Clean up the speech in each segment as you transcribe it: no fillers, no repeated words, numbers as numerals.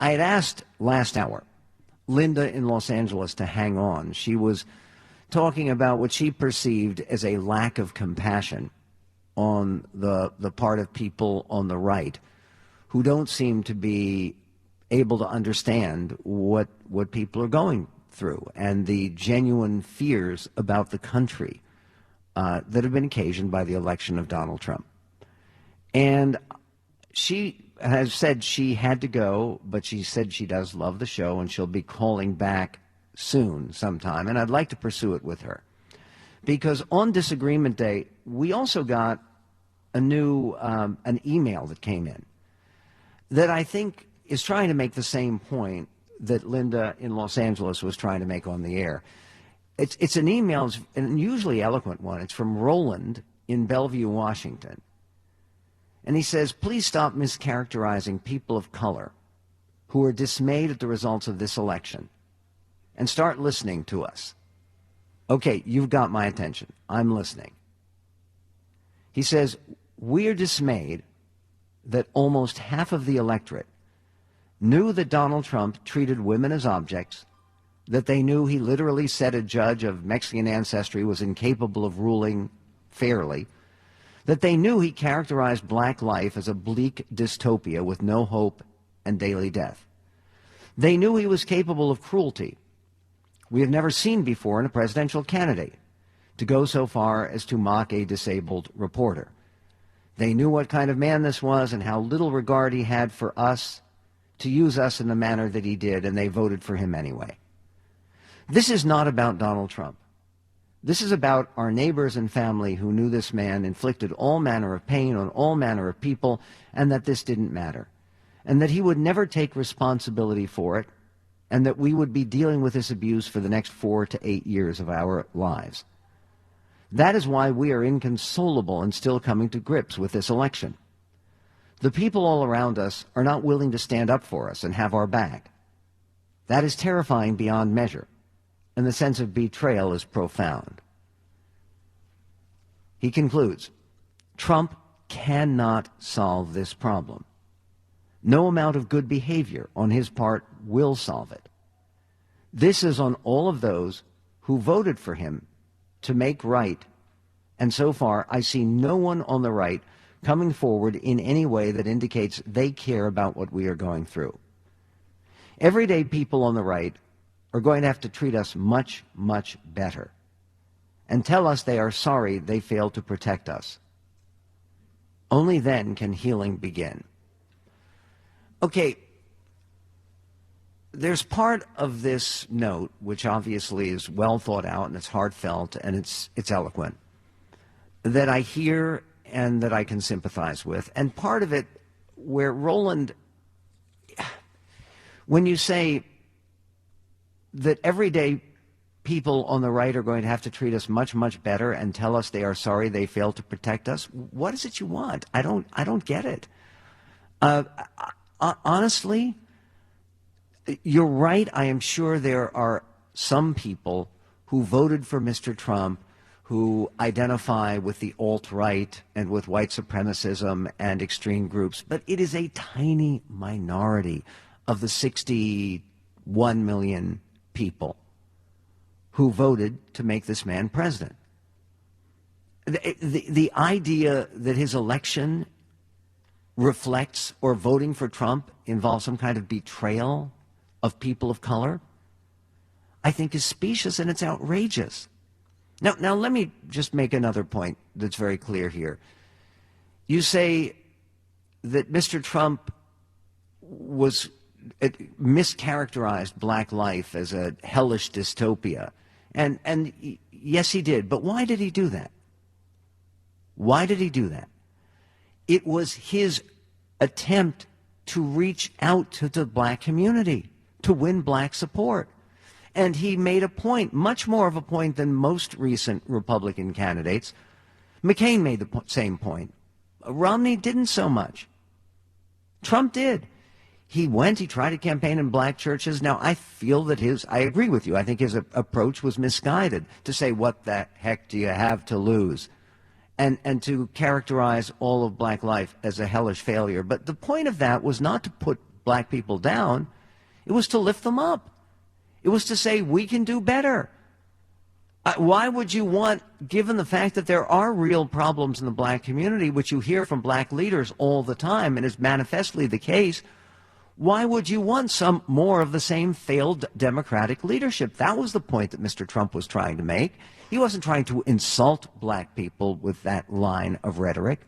I had asked last hour Linda in Los Angeles to hang on. She was talking about what she perceived as a lack of compassion on the part of people on the right who don't seem to be able to understand what people are going through and the genuine fears about the country that have been occasioned by the election of Donald Trump. And she has said she had to go, but she said she does love the show and she'll be calling back soon sometime. And I'd like to pursue it with her. Because on Disagreement Day, we also got a new an email that came in that I think is trying to make the same point that Linda in Los Angeles was trying to make on the air. It's an email, it's an unusually eloquent one. It's from Roland in Bellevue, Washington. And he says, please stop mischaracterizing people of color who are dismayed at the results of this election and start listening to us. Okay, you've got my attention. I'm listening. He says, we are dismayed that almost half of the electorate knew that Donald Trump treated women as objects, that they knew he literally said a judge of Mexican ancestry was incapable of ruling fairly, that they knew he characterized black life as a bleak dystopia with no hope and daily death. They knew he was capable of cruelty we have never seen before in a presidential candidate, to go so far as to mock a disabled reporter. They knew what kind of man this was and how little regard he had for us, to use us in the manner that he did, and they voted for him anyway. This is not about Donald Trump. This is about our neighbors and family who knew this man inflicted all manner of pain on all manner of people, and that this didn't matter, and that he would never take responsibility for it, and that we would be dealing with this abuse for the next 4 to 8 years of our lives. That is why we are inconsolable and still coming to grips with this election. The people all around us are not willing to stand up for us and have our back. That is terrifying beyond measure, and the sense of betrayal is profound. He concludes, Trump cannot solve this problem. No amount of good behavior on his part will solve it. This is on all of those who voted for him to make right, and so far I see no one on the right coming forward in any way that indicates they care about what we are going through. Everyday people on the right are going to have to treat us much, much better and tell us they are sorry they failed to protect us. Only then can healing begin. Okay, there's part of this note, which obviously is well thought out and it's heartfelt and it's eloquent, that I hear and that I can sympathize with. And part of it where Roland, when you say that everyday people on the right are going to have to treat us much, much better and tell us they are sorry they failed to protect us, what is it you want? I don't get it. Honestly, you're right. I am sure there are some people who voted for Mr. Trump who identify with the alt-right and with white supremacism and extreme groups, but it is a tiny minority of the 61 million people who voted to make this man president. The idea that his election reflects or voting for Trump involves some kind of betrayal of people of color, I think is specious and it's outrageous. Now let me just make another point that's very clear here. You say that Mr. Trump mischaracterized black life as a hellish dystopia. And yes, he did. But why did he do that? Why did he do that? It was his attempt to reach out to the black community, to win black support. And he made a point, much more of a point than most recent Republican candidates. McCain made the same point. Romney didn't so much. Trump did. He tried to campaign in black churches. Now, I feel that I agree with you. I think his approach was misguided to say, what the heck do you have to lose? And to characterize all of black life as a hellish failure. But the point of that was not to put black people down. It was to lift them up. It was to say, we can do better. Why would you want, given the fact that there are real problems in the black community, which you hear from black leaders all the time and is manifestly the case, why would you want some more of the same failed democratic leadership? That was the point that Mr. Trump was trying to make. He wasn't trying to insult black people with that line of rhetoric.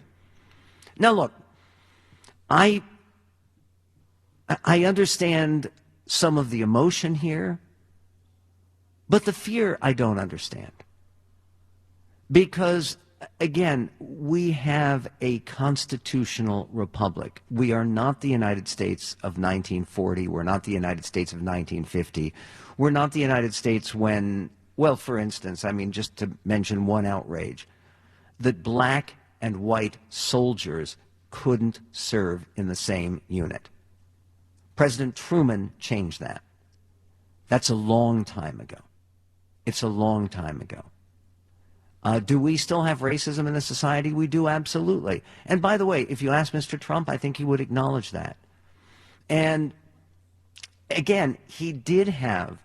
Now, look, I understand some of the emotion here, but the fear I don't understand. Because, again, we have a constitutional republic. We are not the United States of 1940. We're not the United States of 1950. We're not the United States when, well, for instance, I mean, just to mention one outrage, that black and white soldiers couldn't serve in the same unit. President Truman changed that. That's a long time ago. It's a long time ago. Do we still have racism in the society? We do, absolutely. And by the way, if you ask Mr. Trump, I think he would acknowledge that. And again, he did have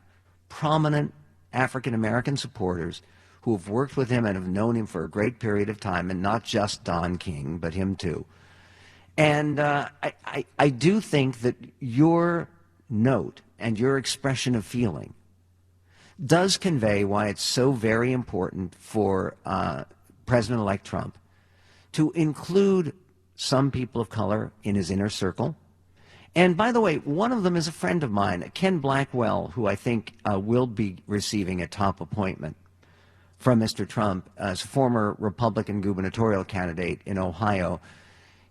prominent African-American supporters who have worked with him and have known him for a great period of time, and not just Don King, but him too. And I do think that your note and your expression of feeling does convey why it's so very important for President-elect Trump to include some people of color in his inner circle. And by the way, one of them is a friend of mine, Ken Blackwell, who I think will be receiving a top appointment from Mr. Trump as a former Republican gubernatorial candidate in Ohio.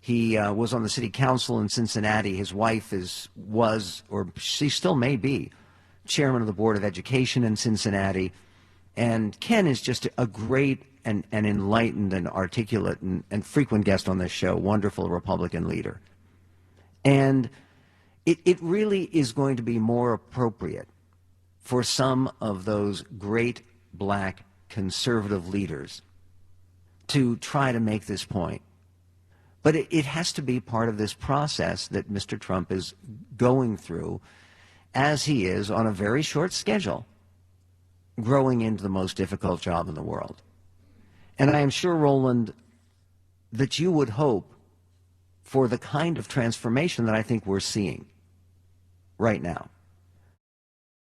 He was on the city council in Cincinnati. His wife was, or she still may be, chairman of the Board of Education in Cincinnati. And Ken is just a great and enlightened and articulate and frequent guest on this show, wonderful Republican leader. And it really is going to be more appropriate for some of those great black conservative leaders to try to make this point. But it has to be part of this process that Mr. Trump is going through, as he is on a very short schedule, growing into the most difficult job in the world. And I am sure, Roland, that you would hope for the kind of transformation that I think we're seeing right now.